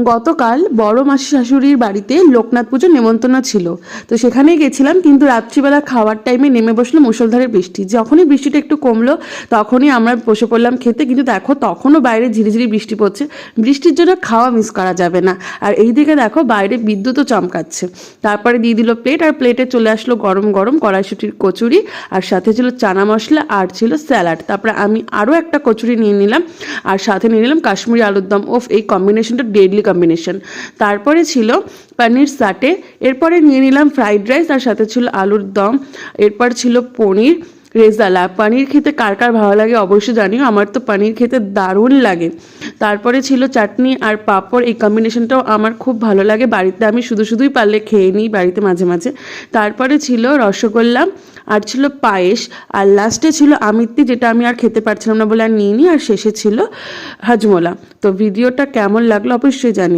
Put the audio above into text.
গতকাল বড় মাসি শাশুড়ির বাড়িতে লোকনাথ পুজোর নেমন্তন্ন ছিল, তো সেখানেই গেছিলাম। কিন্তু রাত্রিবেলা খাওয়ার টাইমে নেমে বসলো মুষলধারে বৃষ্টি। যখনই বৃষ্টিটা একটু কমলো তখনই আমরা বসে পড়লাম খেতে। কিন্তু দেখো তখনও বাইরে ঝিরিঝিরি বৃষ্টি পড়ছে। বৃষ্টির জন্য খাওয়া মিস করা যাবে না। আর এই দিকে দেখো বাইরে বিদ্যুৎও চমকাচ্ছে। তারপরে দিয়ে দিল প্লেট, আর প্লেটে চলে আসলো গরম গরম কড়াইশুঁটির কচুরি, আর সাথে ছিল চানা মশলা, আর ছিল স্যালাড। তারপরে আমি আরও একটা কচুরি নিয়ে নিলাম, আর সাথে নিয়ে নিলাম কাশ্মীরি আলুর দম। ওফ, এই কম্বিনেশনটা ডেডলি কম্বিনেশন। তারপরে ছিল পনির সাটে, এরপরে নিয়ে নিলাম ফ্রাইড রাইস, আর সাথে ছিল আলুর দম। এরপর ছিল পনির রেজালা। পনির খেতে কার কার ভালো লাগে অবশ্যই জানিও, আমার তো পনির খেতে দারুণ লাগে। তারপরে ছিল চাটনি আর পাঁপড়, এই কম্বিনেশনটাও আমার খুব ভালো লাগে। বাড়িতে আমি শুধুই পারলে খেয়ে নিই বাড়িতে মাঝে মাঝে। তারপরে ছিল রসগোল্লা, আর ছিল পায়েস, আর লাস্টে ছিল আমিত্তি, যেটা আমি আর খেতে পারছিলাম না বলে আর নিইনি। আর শেষে ছিল হাজমোলা। তো ভিডিওটা কেমন লাগলো অবশ্যই জানি।